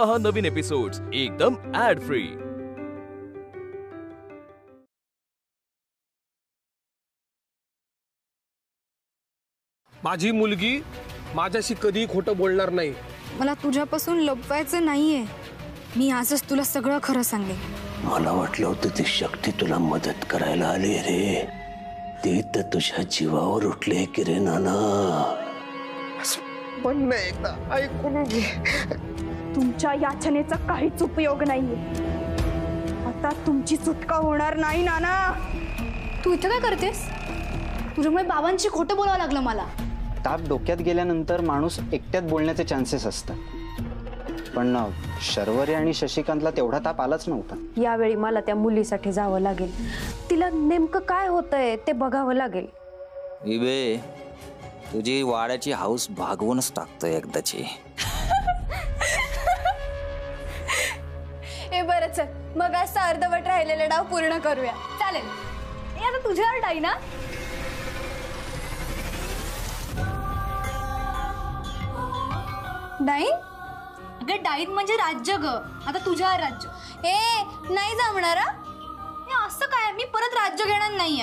पहा नवीन एपिसोड्स एकदम add free. माझी मुलगी माझ्याशी कधी खोटं बोलणार नाही। मला तुझ्यापासून लपवायचं नाहीये। मी आजच तुला सगळं खरं सांगेन। मला वाटलं होतं ती शक्ती तुला मदत करायला आली रे, ती तर तुझ्या जीवावर उठले की रे नाना। पण नाही, एकदा ऐकून घे। तुमच्या याचनेचा काहीच उपयोग नाहीये। आता तुमची सुटका होणार नाही नाना। तू इथं काय करतेस? तुझ्यामुळे बाबांची खोटं बोलावं लागलं मला। ताप डोक्यात गेल्यानंतर माणूस एकट्यात बोलण्याचे चान्सेस असतात, पण शर्वरी आणि शशिकांतला तेवढा ताप आलाच नव्हता। यावेळी मला त्या मुलीसाठी जावं लागेल। तिला नेमकं काय होतंय ते बघावं लागेल। इबे तुझी वाड्याची हाऊस भागवूनच टाकतोय एकदाची। हे बरं चल, मग आज अर्धवट राहिलेला डाव पूर्ण करूया। चालेल, हे आता तुझ्यावर डाई ना। डाईन? अगं डाईन म्हणजे राज्य ग। आता तुझ्यावर राज्य। ए नाही जमणार। असं काय, मी परत राज्य घेणार नाही।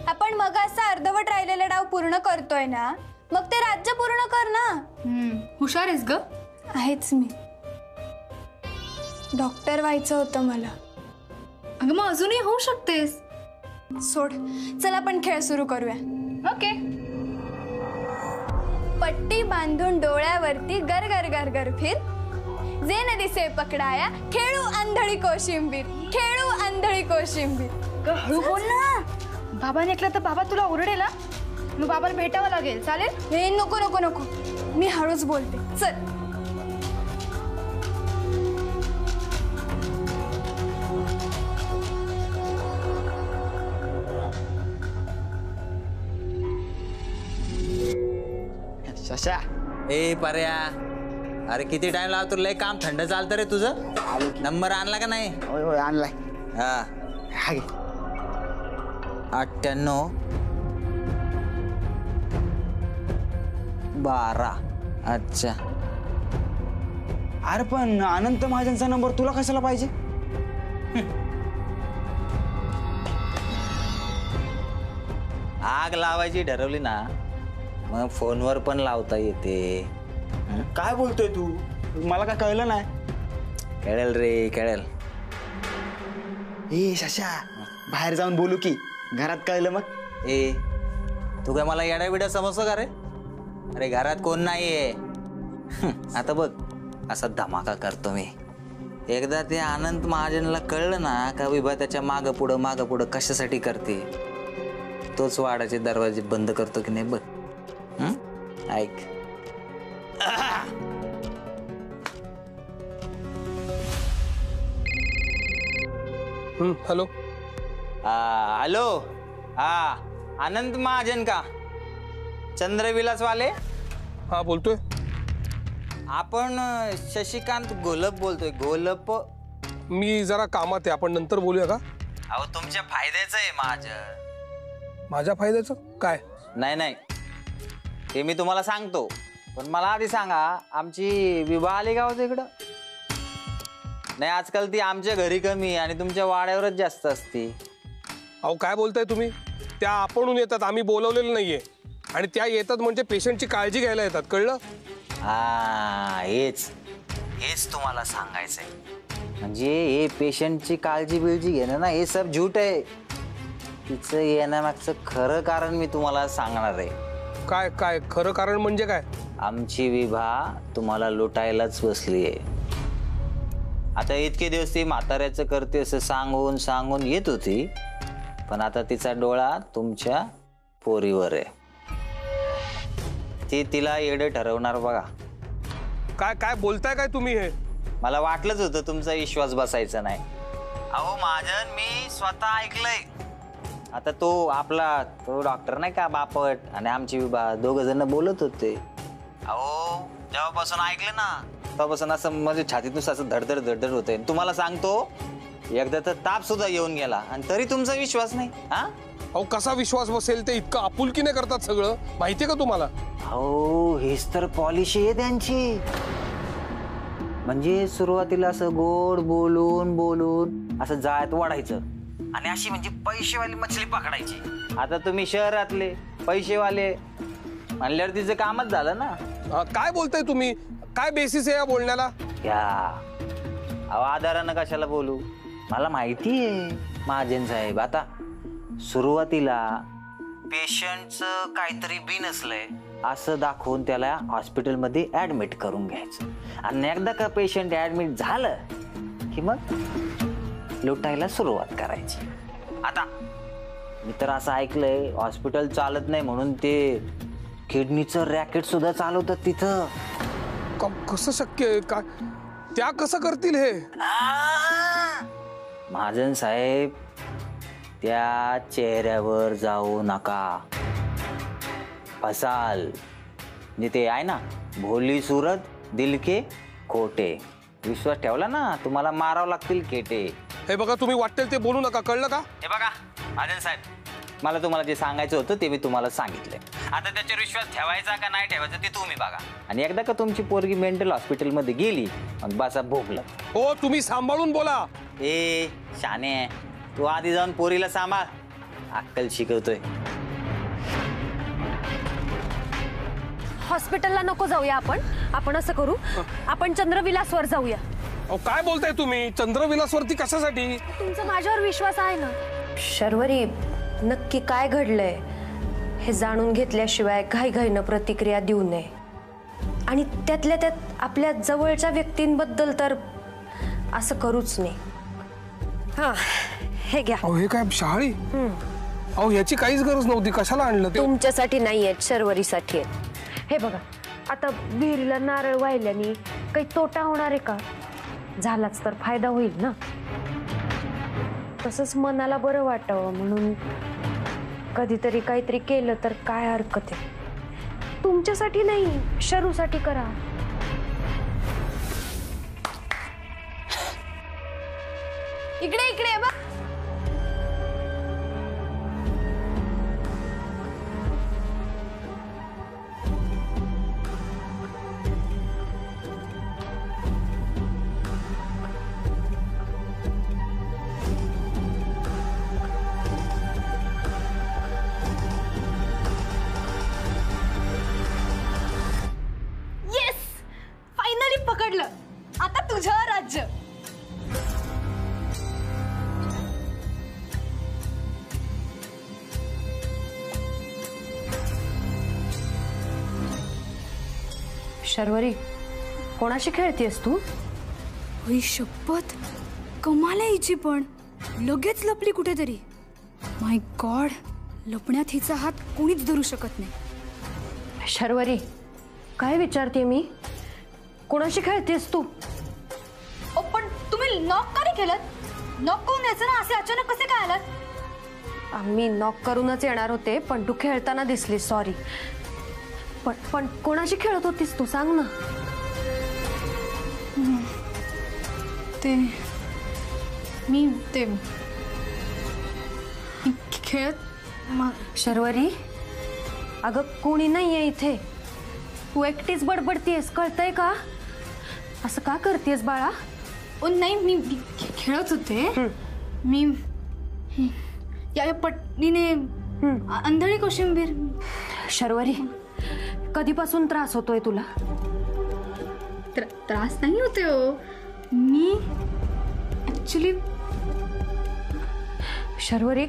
आपण मग असं अर्धवट राहिलेला डाव पूर्ण करतोय ना, मग ते राज्य पूर्ण कर ना। हुशार आहेस ग। आहेच मी। डॉक्टर व्हायचं होतं मला। अगं मग अजूनही होऊ शकतेस। सोड, चल आपण खेळ सुरू करूया। ओके। पट्टी बांधून डोळ्यावरती गर गर गर गर फिर, जे न दिसे पकडाया, खेळू आंधळी कोशिंबीर, खेळू आंधळी कोशिंबीर। हळू बोल ना, बाबाने ऐकलं तर बाबा तुला ओरडेल। मग बाबाला भेटावं लागेल। चालेल? हे नको नको नको, मी हळूच बोलते। चल। शशा ए पर्या, अरे किती टाइम लावतो, लय काम थंड चालतं रे तुझं। नंबर आणला का नाही? होय होय आणलाय। हा 98 12। अच्छा, अरे पण अनंत महाजनचा नंबर तुला कशाला पाहिजे? आग लावायची ठरवली ना, मग फोनवर पण लावता येते। काय बोलतोय तू? मला काय कळलं नाही। कळेल रे कळेल। ए शशा, बाहेर जाऊन बोलू की? घरात कळलं मग? ए तू काय मला येड्या बिड्या समजतो का रे? अरे घरात कोण नाहीये। आता बघ, असा धमाका करतो मी। एकदा ते अनंत महाजनला कळलं ना का विभा त्याच्या मागं पुढं कशासाठी करते, तोच वाडाचे दरवाजे बंद करतो की नाही बघ। ऐक। हॅलो। हॅलो, हा अनंत महाजन का? चंद्रविलास वाले? हा बोलतोय। आपण शशिकांत घोलप बोलतोय। घोलप? मी जरा कामात आहे, आपण नंतर बोलूया का? अहो तुमच्या फायद्याचं आहे महाजन। माझ्या फायद्याचं काय? नाही ते मी तुम्हाला सांगतो, पण मला आधी सांगा, आमची विभा आली का होती इकडं? नाही, आजकाल ती आमच्या घरी कमी आणि तुमच्या वाड्यावरच जास्त असते। अहो काय बोलताय तुम्ही? त्या आपणहून येतात, आम्ही बोलवलेलं नाहीये। आणि त्या येतात म्हणजे पेशंटची काळजी घ्यायला येतात, कळलं? हा हेच तुम्हाला सांगायचंय। म्हणजे हे पेशंटची काळजी बिळजी घेणं ना, हे सब झूट आहे। तिचं येण्यामागचं खरं कारण मी तुम्हाला सांगणार आहे। काय काय खरं कारण म्हणजे काय? आमची विभा तुम्हाला लुटायलाच बसली आहे। आता इतके दिवस ती म्हाताऱ्याचं करते असं सांगून येत होती, पण आता तिचा डोळा तुमच्या पोरीवर आहे। ती तिला येडं ठरवणार बघा। काय काय बोलताय काय तुम्ही? हे मला वाटलंच होतं तुमचा विश्वास बसायचा नाही। अहो महाजन, मी स्वतः ऐकलंय। आता तो डॉक्टर नाही का बापट, आणि आमची विभा दोघ जण बोलत होते। अहो जेव्हापासून ऐकलं ना, तेव्हापासून असं म्हणजे छातीतून असं धडधड होते। तुम्हाला सांगतो, एकदा तर ताप सुद्धा येऊन गेला आणि तरी तुमचा विश्वास नाही. हा अहो कसा विश्वास बसेल? ते इतकं आपुलकीने करतात सगळं, माहितीये का तुम्हाला? हो, हेच तर पॉलिसी आहे त्यांची. म्हणजे सुरुवातीला असं गोड बोलून बोलून असं जाळ्यात वाढायचं आणि अशी म्हणजे पैसेवाली मछली पकडायची. आता तुम्ही शहरातले पैसेवाले म्हणल्यावर तिचं कामच झालं ना. काय बोलताय तुम्ही? काय बेसिस आहे या बोलण्याला? या आधारानं कशाला बोलू? मला माहिती आहे महाजन साहेब. आता सुरुवातीला पेशंटचं काहीतरी बिनसलंय असं दाखवून त्याला हॉस्पिटलमध्ये ऍडमिट करून घ्यायचं आणि एकदा का पेशंट ऍडमिट झालं की मग लुटायला सुरुवात करायची. आता मी तर असं ऐकलंय हॉस्पिटल चालत नाही म्हणून ते किडनीचं रॅकेट सुद्धा चालवतात तिथं. कसं शक्य आहे? काय त्या कसं करतील हे? महाजन साहेब, त्या चेहऱ्यावर जाऊ नका, फसाल. म्हणजे ते आहे ना, भोली सूरत दिल के खोटे. विश्वास ठेवला ना तुम्हाला मारावं लागतील केटे. हे बघा, तुम्ही वाटेल ते बोलू नका, कळलं का? हे बघा महाजन साहेब, मला तुम्हाला जे सांगायचं होतं ते मी तुम्हाला सांगितलंय. आता त्याच्यावर विश्वास ठेवायचा का नाही ठेवायचा ते तुम्ही बघा. आणि एकदा का तुमची पोरगी मेंटल हॉस्पिटलमध्ये गेली मग बसा भोगलं. हो, तुम्ही सांभाळून बोला. ए शाने, तू आधी जाऊन पोरीला सांभाळ, अक्कल शिकवतोय. हॉस्पिटलला नको जाऊया आपण असं करू, आपण चंद्रविलासवर जाऊया. अहो काय बोलताय तुम्ही? चंद्रविलासवरती कशासाठी? तुमचा माझ्यावर विश्वास आहे ना? शर्वरी, नक्की काय घडलंय हे जाणून घेतल्याशिवाय घाईघाईनं प्रतिक्रिया देऊ नये. आणि त्यातल्या त्यात आपल्या जवळच्या व्यक्तींबद्दल तर असं करूच नाही. हा, हे घ्या. अहो हे काय शहाळी? अहो याची काहीच गरज नव्हती. कशाला आणलं ते? तुमच्यासाठी नाहीये, शर्वरीसाठी आहे. हे बघा, आता विहिरीला नारळ वाहिल्याने काही तोटा होणार आहे का? झालाच तर फायदा होईल ना. तसंच मनाला बरं वाटावं म्हणून कधीतरी काहीतरी केलं तर काय हरकत आहे? तुमच्यासाठी नाही, शरूसाठी करा. इकडे इकडे बघ. पकडलं. आता तुझं राज्य. शर्वरी, कोणाशी खेळतेस तू? होई शपथ, कमाल आहे हिची पण. लगेच लपली कुठेतरी. माय गॉड, लपण्यात हिचा हात कोणीच धरू शकत नाही. शर्वरी, काय विचारते मी? कोणाशी खेळतेस तू? पण तुम्ही नॉक का नाही केलं? नॉक करून यायचं ना, असे अचानक कसे काय आलात? आम्ही नॉक करूनच येणार होते, पण तू खेळताना दिसली. सॉरी. पण कोणाशी खेळत होतीस तू, सांग ना. ते खेळत. शर्वरी, अगं कोणी नाहीये इथे. तू एकटीच बडबडतीयस, कळतंय का? असं का करतेस बाळा? नाही, मी खेळत होते. मी या पट्टीने अंधळी कोशिंबीर. शर्वरी, कधीपासून त्रास होतोय तुला? त्रास नाही होते हो. मी ऍक्च्युली. शर्वरी,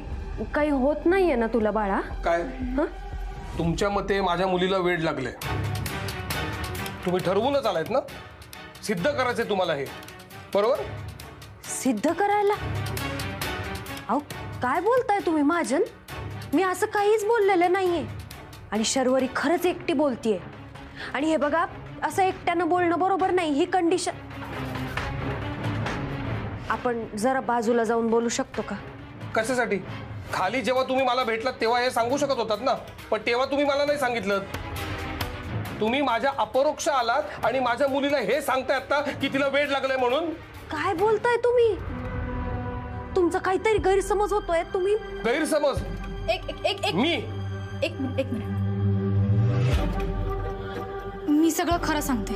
काही होत नाहीये ना तुला बाळा? काय तुमच्या मते माझ्या मुलीला वेड लागले? तुम्ही ठरवूनच आलायत ना, सिद्ध करायचंय तुम्हाला हे, बरोबर? सिद्ध करायला? अहो काय बोलताय तुम्ही महाजन? मी असं काहीच बोललेलं नाहीये. आणि शर्वरी खरंच एकटी बोलतीये. आणि हे बघा, असं एकट्यानं बोलणं बरोबर नाही. ही कंडिशन. आपण जरा बाजूला जाऊन बोलू शकतो का? कशासाठी? खाली जेव्हा तुम्ही मला भेटलात तेव्हा हे सांगू शकत होतात ना, पण तेव्हा तुम्ही मला नाही सांगितलं. तुम्ही माझ्या अपरोक्ष आलात आणि माझ्या मुलीला हे सांगताय आता की तिला वेड लागलंय म्हणून. काय बोलताय तुम्ही? तुमचा काहीतरी गैरसमज होतोय. तुम्ही गैरसमज? एक एक एक एक मी? एक मिनिट एक मिनिट. मी सगळं खरं सांगते.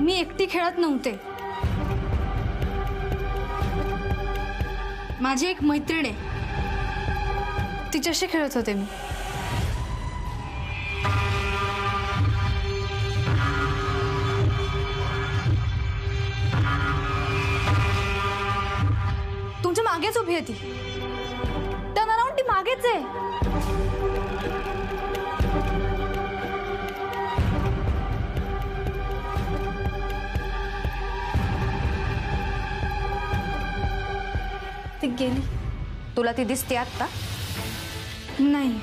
मी एकटी खेळत नव्हते. माझी एक मैत्रीण आहे, तिच्याशी खेळत होते मी. तुमच्या मागेच उभी आहे ती. टर्न अराउंड, ती मागेच आहे. ती गेली. तुला ती दिसते आता? नाही.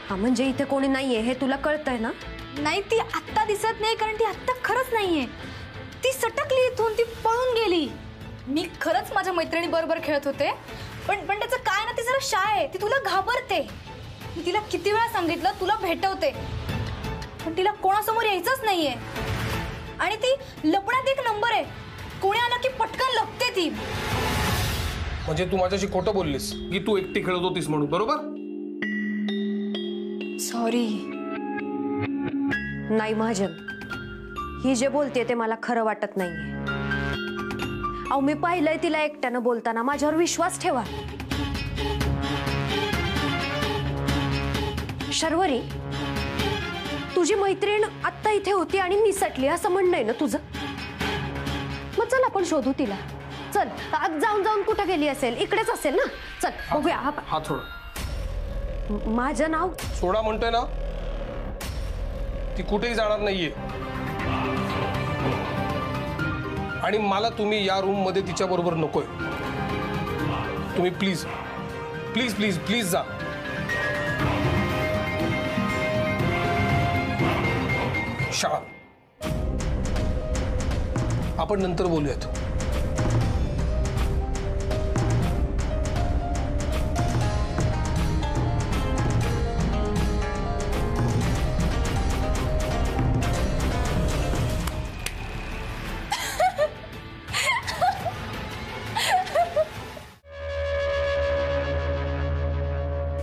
हा, म्हणजे इथे कोणी नाहीये हे तुला कळतंय ना? नाही, ती आत्ता दिसत नाही, कारण ती आत्ता खरंच नाहीये. ती सटकली इथून, ती पळून गेली. मी खरंच माझ्या मैत्रिणी बरोबर खेळत होते, पण त्याचं काय ना, ती जरा शाय आहे. ती तुला घाबरते. मी तिला किती वेळा सांगितलं तुला भेटवते, पण तिला कोणासमोर यायचंच नाहीये. आणि ती लपण्यात एक नंबर आहे. कोणी आलं की पटकन लपते ती. म्हणजे तू माझ्याशी खोटं बोललीस की तू एकटी खेळत होतीस म्हणून, बरोबर? सॉरी. नाही महाजन, ही जे बोलते ते मला खरं वाटत नाहीये. अहो, मी पाहिलंय तिला एकट्यानं बोलताना. माझ्यावर विश्वास ठेवा. शर्वरी, तुझी मैत्रीण आत्ता इथे होती आणि निसटली असं म्हणणं आहे ना तुझं? मग चल आपण शोधू तिला. चल, आज जाऊन कुठं गेली असेल? इकडेच असेल ना. चल बघूया. हा थोडं. माझं नाव सोडा म्हणतोय ना, ती कुठेही जाणार नाहीये. आणि मला तुम्ही या रूम मध्ये तिच्या बरोबर नकोय. तुम्ही प्लीज प्लीज प्लीज प्लीज जा. शाळा आपण नंतर बोलूयात.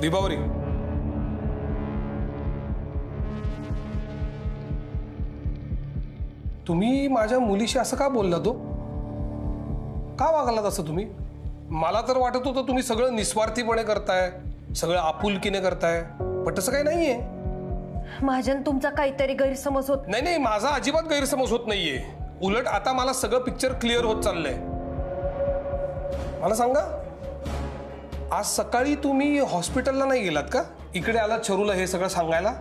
विभावरी, तुम्ही माझ्या मुलीशी असं का बोलला? तो का वागलात असं तुम्ही? मला तर वाटत होतं तुम्ही सगळं निस्वार्थीपणे करताय, सगळं आपुलकीने करताय, पण तसं काही नाहीये. महाजन, तुमचा काहीतरी गैरसमज होत. नाही, माझा अजिबात गैरसमज होत नाहीये. उलट आता मला सगळं पिक्चर क्लिअर होत चाललंय. मला सांगा, आज सकाळी तुम्ही हॉस्पिटलला नाही गेलात का? इकडे आलात शरूला हे सगळं सांगायला?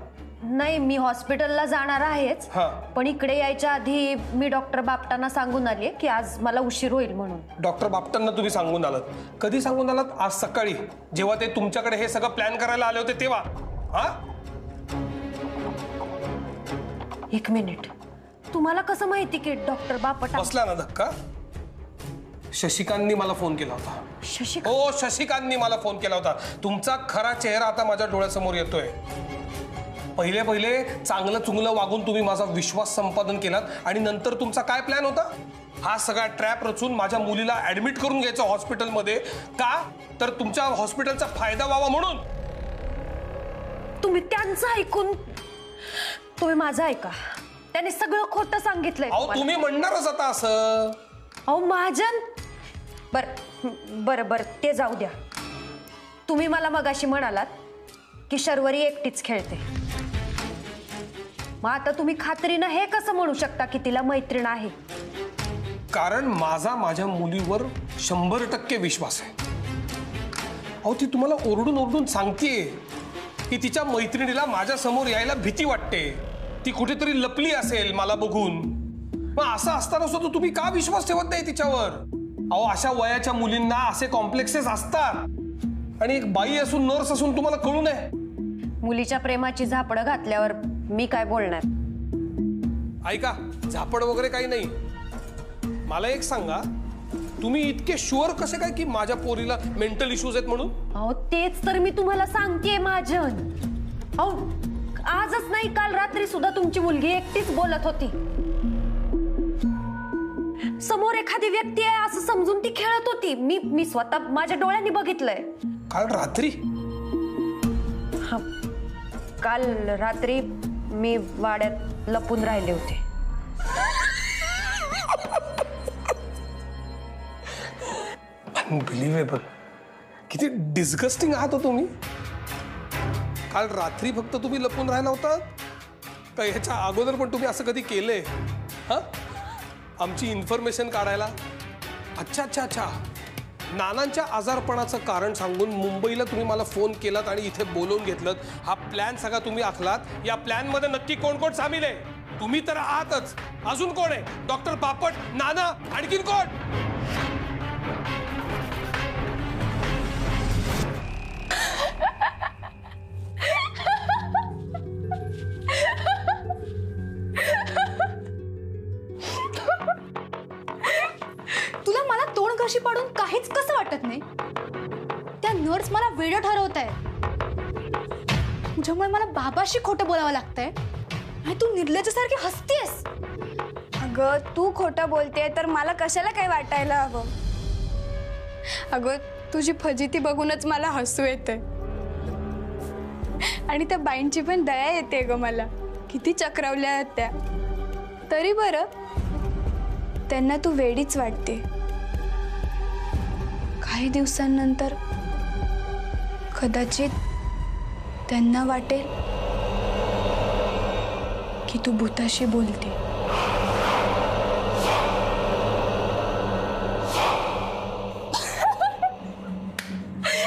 नाही, मी हॉस्पिटलला जाणार आहेच, पण इकडे यायच्या आधी मी डॉक्टर बापटांना सांगून आले की आज मला उशीर होईल म्हणून. डॉक्टर बापटांना तुम्ही सांगून आलात? कधी सांगून आलात? आज सकाळी, जेव्हा ते तुमच्याकडे हे सगळं प्लॅन करायला आले होते तेव्हा. हा, एक मिनिट. तुम्हाला कसं माहिती की डॉक्टर बापटा? बसला ना धक्का. शशिकांतनी मला फोन केला होता. हो, शशिकांतनी मला फोन केला होता. तुमचा खरा चेहरा आता माझ्या डोळ्यासमोर येतोय. पहिले चांगलं चुंगलं वागून तुम्ही माझा विश्वास संपादन केलात आणि नंतर तुमचा काय प्लॅन होता? हा सगळा ट्रॅप रचून माझ्या मुलीला ऍडमिट करून घ्यायचं हॉस्पिटलमध्ये. का? तर तुमच्या हॉस्पिटलचा फायदा व्हावा म्हणून. तुम्ही त्यांचं ऐकून, तुम्ही माझं ऐका. त्याने सगळं खोटं सांगितलंय. अहो, तुम्ही म्हणणारच आता असं. अहो महाजन, बर ते जाऊ द्या. तुम्ही मला मगाशी म्हणालात की शर्वरी एकटीच खेळते. मग आता तुम्ही खात्रीनं हे कसं म्हणू शकता की तिला मैत्रीण आहे? कारण माझ्या मुलीवर 100% विश्वास आहे. अहो, ती तुम्हाला ओरडून सांगतेय की तिच्या मैत्रिणीला माझ्या समोर यायला भीती वाटते. ती कुठेतरी लपली असेल मला बघून. मग असं असताना सुद्धा तुम्ही का विश्वास ठेवत नाही तिच्यावर? अहो, अशा वयाच्या मुलींना असे कॉम्प्लेक्सेस असतात. आणि एक बाई असून, नर्स असून तुम्हाला कळू नये. मुलीच्या प्रेमाची झापडं घातल्यावर मी काय बोलणार? ऐका, झापड वगैरे काही नाही. मला एक सांगा, तुम्ही इतके शुअर कसे काय की माझ्या पोरीला मेंटल इश्यूज आहेत म्हणून? अहो, तेच तर मी तुम्हाला सांगतेय महाजन. अहो, आजच नाही, काल रात्री सुद्धा तुमची मुलगी एकटीच बोलत होती. समोर एखादी व्यक्ती आहे असं समजून ती खेळत होती. मी स्वतः माझ्या डोळ्यांनी बघितलंय. काल रात्री? हा, काल रात्री मी वाड्यात लपून राहिले होते. अनबिलिव्हेबल. किती डिस्गस्टिंग आहात हो तुम्ही. काल रात्री फक्त तुम्ही लपून राहिला होता का ह्याच्या अगोदर पण तुम्ही असं कधी केलंय? हा, आमची इन्फॉर्मेशन काढायला? अच्छा अच्छा अच्छा. नानांच्या आजारपणाचं कारण सांगून मुंबईला तुम्ही मला फोन केलात आणि इथे बोलवून घेतलं. हा प्लॅन सगळा तुम्ही आखलात. या प्लॅन मध्ये नक्की कोण कोण सामील आहे? तुम्ही तर आहातच, अजून कोण आहे? डॉक्टर बापट, नाना, आणखीन कोण? तुला मला तोंड घशी पाडून काहीच कसं वाटत नाही? त्या नर्स मला वेडं ठरवत आहे. तुझ्यामुळे मला बाबाशी खोटं बोलावं लागतंय आणि तू निर्लज्जसारखी हसतेस. अगं तू खोटं बोलतेय तर मला कशाला काही वाटायला हवं. अगं तुझी फजिती बघूनच मला हसू येते आणि त्या बाईंची पण दया येते ग मला. किती चक्रवल्या आहेत त्या. तरी बरं, त्यांना तू वेडीच वाटते. काही दिवसांनंतर कदाचित त्यांना वाटेल की तू भूताशी बोलते.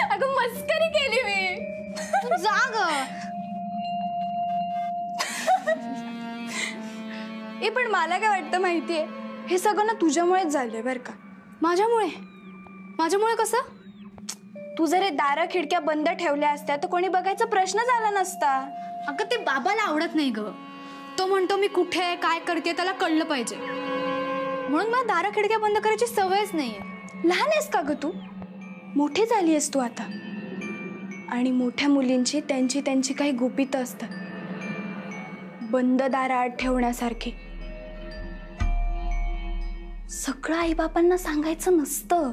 अगं मस्करी केली मी. तू जा ग. ए पण मला काय वाटतं माहितीये, हे सगळं ना तुझ्यामुळेच झालंय बरं का. माझ्यामुळे? माझ्यामुळे कसं? तू जर हे दारं खिडक्या बंद ठेवल्या असत्या तर कोणी बघायचा प्रश्न झाला नसता. अगं ते बाबाला आवडत नाही ग. तो म्हणतो मी कुठे आहे, काय करते त्याला कळलं पाहिजे. म्हणून मला दारं खिडक्या बंद करायची सवयच नाहीये. लहान आहेस का ग तू? मोठी झाली आहेस तू आता. आणि मोठ्या मुलींची त्यांची काही गुपितं असतात, बंद दारात ठेवण्यासारखी. सगळं आईबापांना सांगायचं नसतं.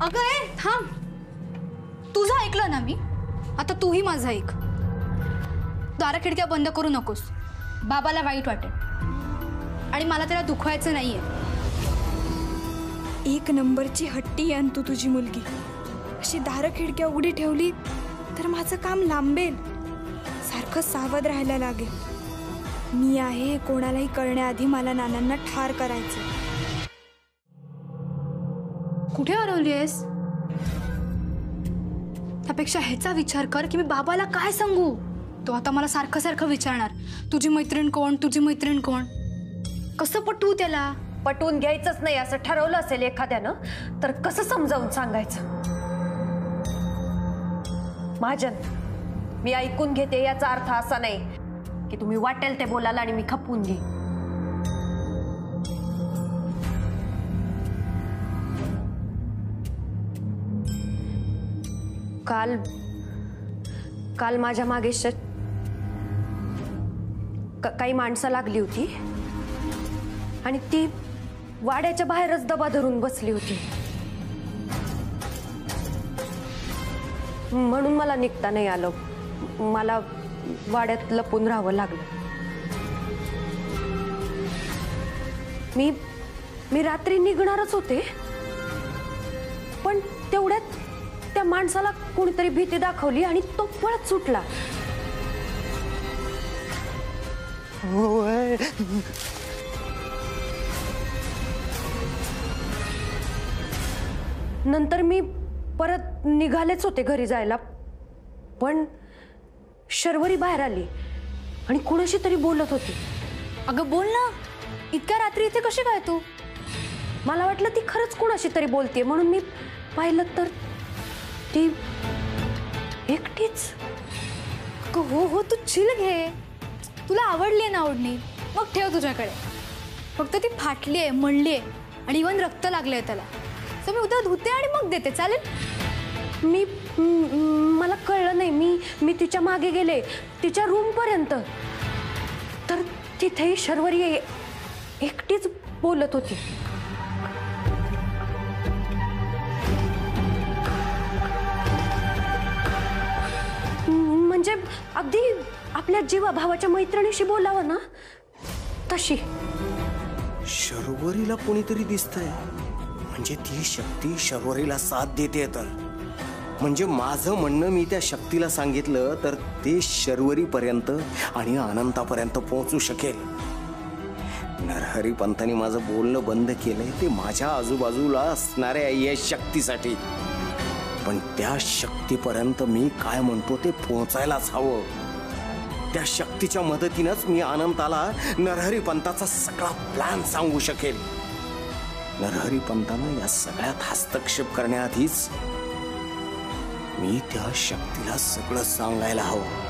अगं ए थांब. तुझं ऐकलं ना मी, आता तूही माझं ऐक. दारं खिडक्या बंद करू नकोस. बाबाला वाईट वाटेल आणि मला त्याला दुखवायचं नाहीये. एक नंबरची हट्टी आहे तू तुझी मुलगी. अशी दारं खिडक्या उघडी ठेवली तर माझं काम लांबेल. सारखं सावध राहायला लागेल. मी आहे हे कोणालाही कळण्याआधी मला नानांना ठार करायचं. कुठे हरवली आहेस? त्यापेक्षा ह्याचा विचार कर की मी बाबाला काय सांगू. तो आता मला सारखं सारखं विचारणार, तुझी मैत्रीण कोण, तुझी मैत्रीण कोण. कसं पटवू त्याला? पटवून घ्यायचंच नाही असं ठरवलं असेल एखाद्यानं तर कसं समजावून सांगायचं? महाजन, मी ऐकून घेते याचा अर्थ असा नाही की तुम्ही वाटेल ते बोलाल आणि मी खपवून घे. काल माझ्या मागे काही माणसं लागली होती आणि ती वाड्याच्या बाहेरच दबा धरून बसली होती. म्हणून मला निघता नाही आलं. मला वाड्यात लपून राहावं लागलं. मी रात्री निघणारच होते पण तेवढ्यात त्या माणसाला कोणीतरी भीती दाखवली आणि तो पळत सुटला. नंतर मी परत निघालेच होते घरी जायला पण शर्वरी बाहेर आली आणि कोणाशी तरी बोलत होती. अगं बोल ना, इतक्या रात्री इथे कशी काय तू? मला वाटलं ती खरंच कोणाशी तरी बोलतेय म्हणून मी पाहिलं तर ती एकटीच. हो हो तू चिल घे. तुला आवडली ना ओढणी, मग ठेव तुझ्याकडे. फक्त ती फाटली आहे, मळली आहे आणि इवन रक्त लागलंय त्याला. तर मी उद्या धुते आणि मग देते, चालेल? मला कळलं नाही. मी तिच्या मागे गेले तिच्या रूम पर्यंत तर तिथेही शर्वरी एकटीच बोलत होती. म्हणजे अगदी आपल्या जीवा भावाच्या मैत्रिणीशी बोलावं ना तशी. शर्वरीला कोणीतरी दिसतंय, म्हणजे ती शक्ती शर्वरीला साथ देते. तर म्हणजे माझं म्हणणं मी त्या शक्तीला सांगितलं तर ते शर्वरीपर्यंत आणि अनंतापर्यंत पोहोचू शकेल. नरहरी पंतांनी माझं बोलणं बंद केलंय ते माझ्या आजूबाजूला असणाऱ्या या शक्तीसाठी. पण त्या शक्तीपर्यंत मी काय म्हणतो ते पोहोचायलाच हवं. त्या शक्तीच्या मदतीनंच मी अनंताला नरहरी पंताचा सगळा प्लॅन सांगू शकेल. नरहरी पंतानं या सगळ्यात हस्तक्षेप करण्याआधीच मी त्या शक्तीला सगळं सांगायला हवं.